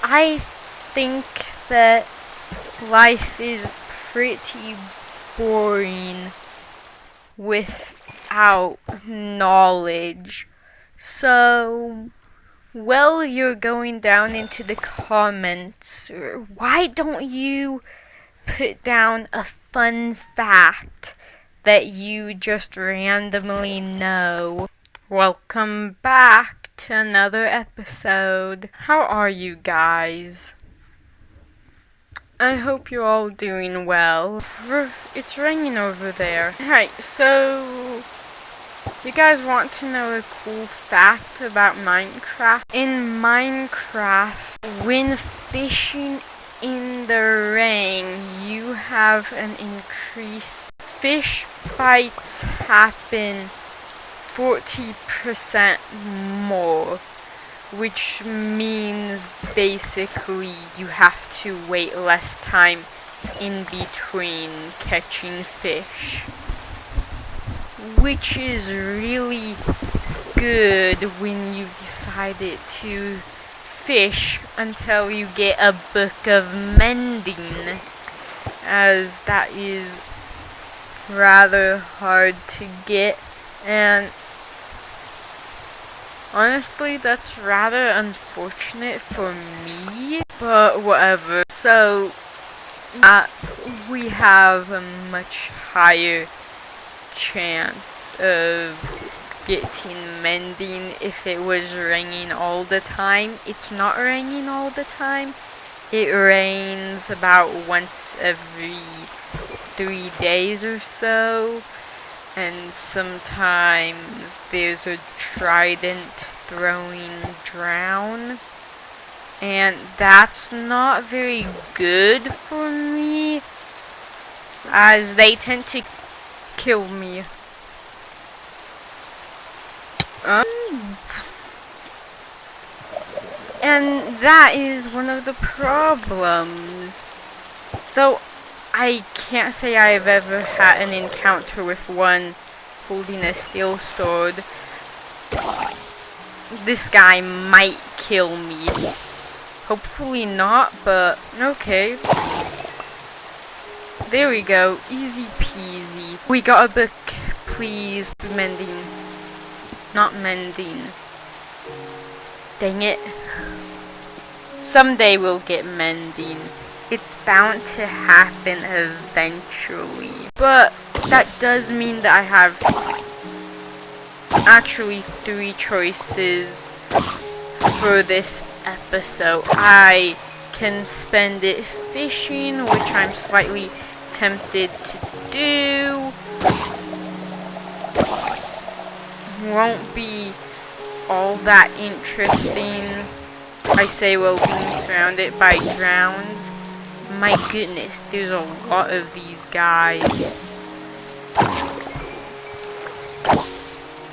I think that life is pretty boring without knowledge. So, while you're going down into the comments, why don't you put down a fun fact that you just randomly know? Welcome back to another episode. How are you guys? I hope you're all doing well. It's raining over there. Alright, so you guys want to know a cool fact about Minecraft? In Minecraft, when fishing in the rain, you have an increased fish bites happen 40% more, which means basically you have to wait less time in between catching fish, which is really good when you've decided to fish until you get a book of mending, as that is rather hard to get, and honestly, that's rather unfortunate for me, but whatever. So, we have a much higher chance of getting mending if it was raining all the time. It's not raining all the time. It rains about once every 3 days or so. And sometimes there's a trident throwing drown, and that's not very good for me, as they tend to kill me. And that is one of the problems. Though I can't say I've ever had an encounter with one holding a steel sword. This guy might kill me. Hopefully not, but okay. There we go. Easy peasy. We got a book, please. Mending. Not mending. Dang it. Someday we'll get mending. It's bound to happen eventually. But that does mean that I have actually 3 choices for this episode. I can spend it fishing, which I'm slightly tempted to do. Won't be all that interesting, I say, while being surrounded by drowns. My goodness, there's a lot of these guys.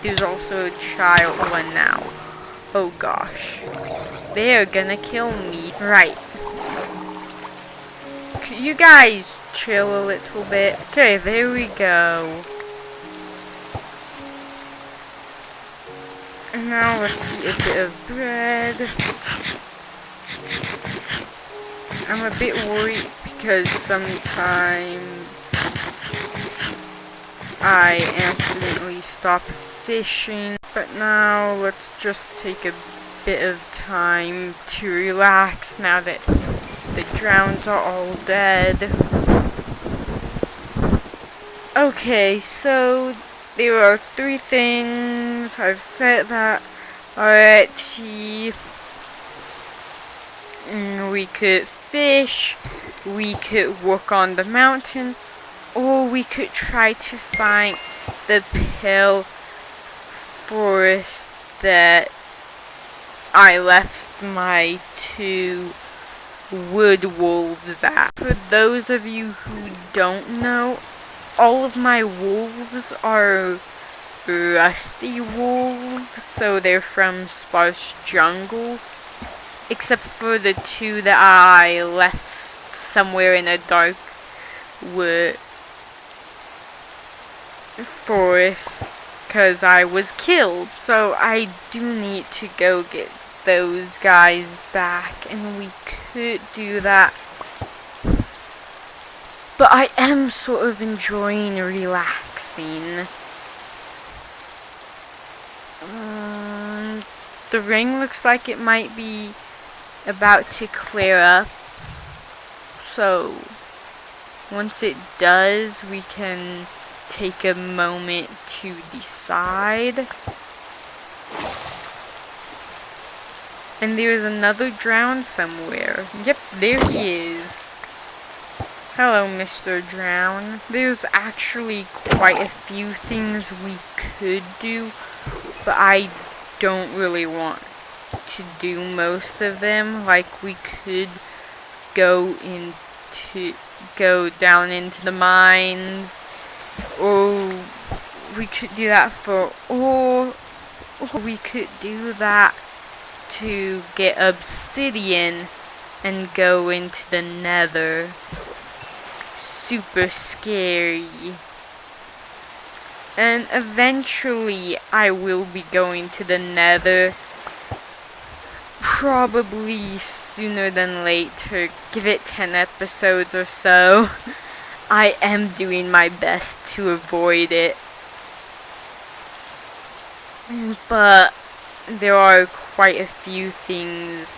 There's also a child one now. Oh gosh. They're gonna kill me. Right. Could you guys chill a little bit? Okay, there we go. And now let's eat a bit of bread. I'm a bit worried because sometimes I accidentally stop fishing. But now let's just take a bit of time to relax now that the drowns are all dead. Okay, so there are 3 things. I've said that already. We could fish, we could walk on the mountain, or we could try to find the pale forest that I left my 2 wood wolves at. For those of you who don't know, all of my wolves are rusty wolves, so they're from Sparse Jungle. Except for the 2 that I left somewhere in a dark wood forest because I was killed. So I do need to go get those guys back, and we could do that. But I am sort of enjoying relaxing. The ring looks like it might be about to clear up. So once it does, we can take a moment to decide. And there's another drown somewhere. Yep, there he is. Hello, Mr. Drown. There's actually quite a few things we could do, but I don't really want to do most of them. Like, we could go down into the mines, or we could do that or we could do that to get obsidian and go into the nether. Super scary. And eventually I will be going to the nether. Probably sooner than later. Give it 10 episodes or so. I am doing my best to avoid it. But there are quite a few things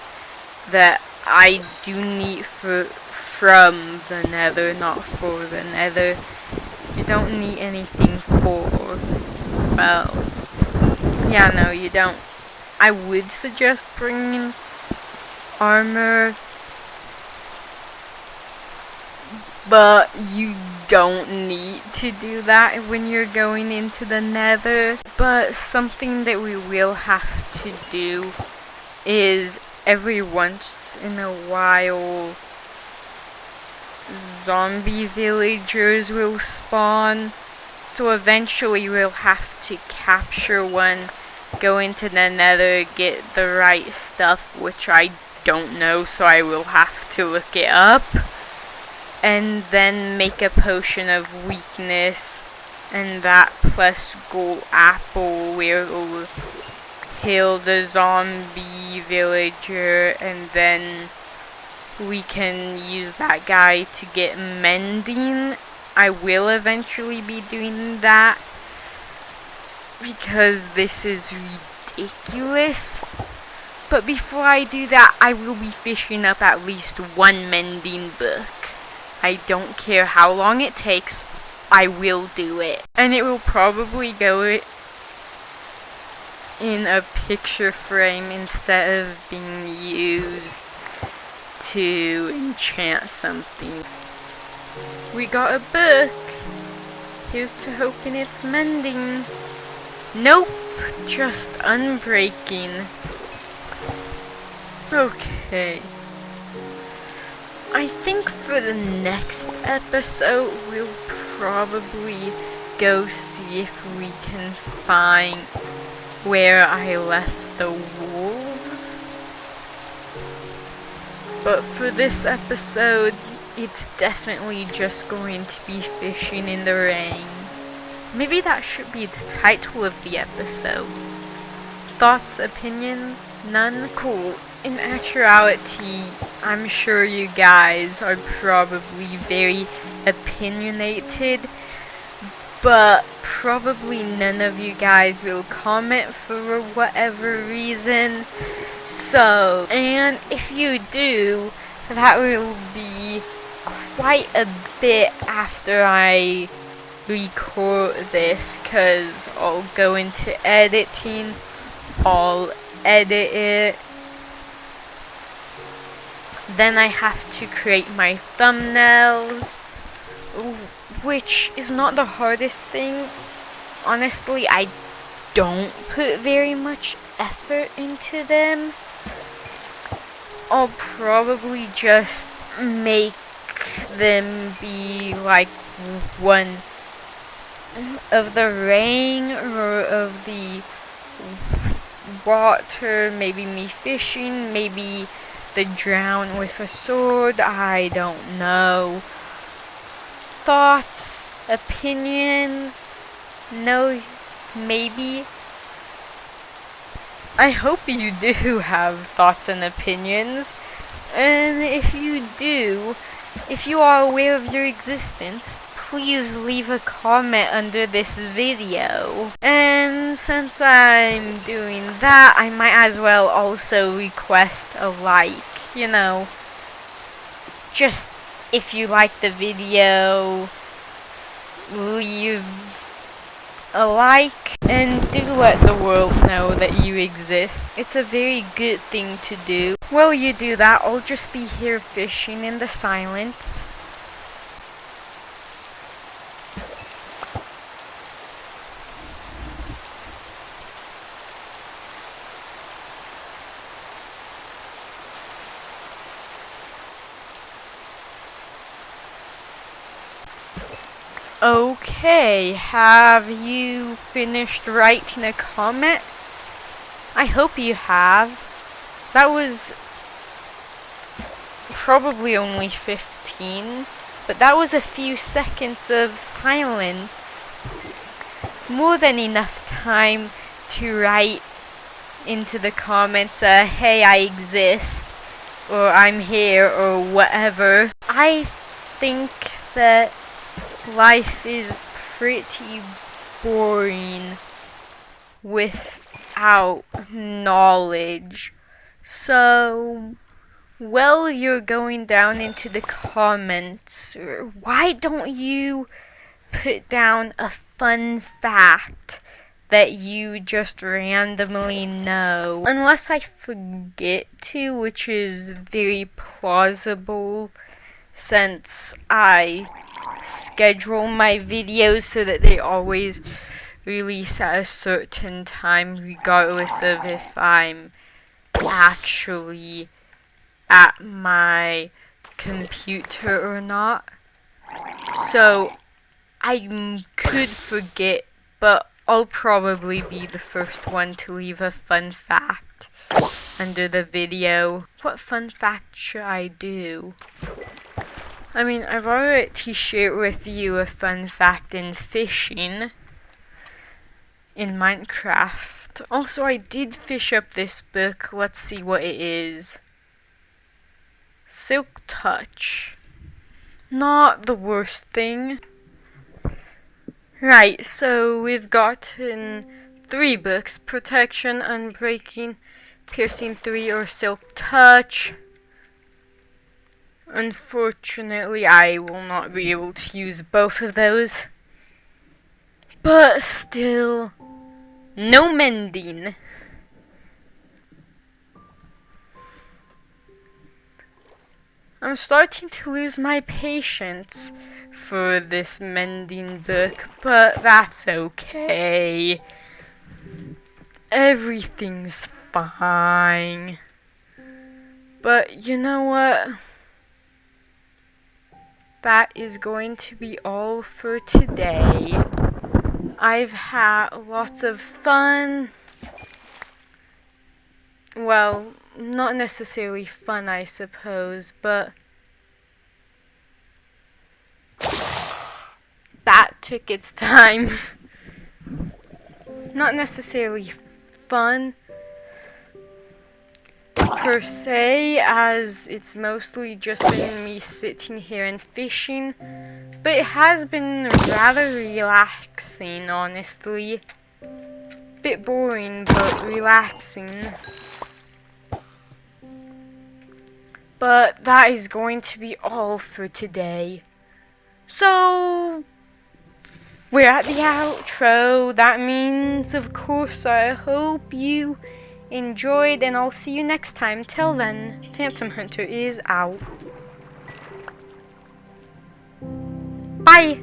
that I do need from the nether, not for the nether. You don't need anything for, well, yeah, no, you don't. I would suggest bringing armor, but you don't need to do that when you're going into the nether. But something that we will have to do is every once in a while zombie villagers will spawn. So eventually we'll have to capture one, go into the nether, get the right stuff, which I don't know, so I will have to look it up. And then make a potion of weakness, and that plus gold apple will heal the zombie villager, and then we can use that guy to get mending. I will eventually be doing that because this is ridiculous. But before I do that, I will be fishing up at least one mending book. I don't care how long it takes, I will do it. And it will probably go in a picture frame instead of being used to enchant something. We got a book. Here's to hoping it's mending. Nope, just unbreaking. Okay. I think for the next episode, we'll probably go see if we can find where I left the wolves. But for this episode, it's definitely just going to be fishing in the rain. Maybe that should be the title of the episode. Thoughts, opinions? None? Cool. In actuality, I'm sure you guys are probably very opinionated, but probably none of you guys will comment for whatever reason. So, and if you do, that will be quite a bit after I record this, because I'll go into editing, I'll edit it, then I have to create my thumbnails, which is not the hardest thing. Honestly, I don't put very much effort into them. I'll probably just make them be like one of the rain or of the water, maybe me fishing, maybe the drown with a sword, I don't know. Thoughts, opinions, no, maybe. I hope you do have thoughts and opinions. And if you do, if you are aware of your existence, please leave a comment under this video. And since I'm doing that, I might as well also request a like, you know. Just if you like the video, leave a like and do let the world know that you exist. It's a very good thing to do. While you do that, I'll just be here fishing in the silence. Okay, have you finished writing a comment? I hope you have. That was probably only 15, but that was a few seconds of silence. More than enough time to write into the comments, hey, I exist, or I'm here, or whatever. I think that life is pretty boring without knowledge. So, while you're going down into the comments, why don't you put down a fun fact that you just randomly know? Unless I forget to, which is very plausible since I schedule my videos so that they always release at a certain time, regardless of if I'm actually at my computer or not. So I could forget, but I'll probably be the first one to leave a fun fact under the video. What fun fact should I do? I mean, I've already shared with you a fun fact in fishing in Minecraft. Also, I did fish up this book. Let's see what it is. Silk Touch. Not the worst thing. Right, so we've gotten 3 books. Protection, Unbreaking, Piercing 3, or Silk Touch. Unfortunately, I will not be able to use both of those. But still, no mending. I'm starting to lose my patience for this mending book, but that's okay. Everything's fine. But you know what? That is going to be all for today. I've had lots of fun. Well, not necessarily fun, I suppose, but that took its time. Not necessarily fun per se, as it's mostly just been me sitting here and fishing, but it has been rather relaxing, honestly. Bit boring, but relaxing. But that is going to be all for today. So, we're at the outro. That means, of course, I hope you enjoyed, and I'll see you next time. Till then, Phantom Hunter is out. Bye!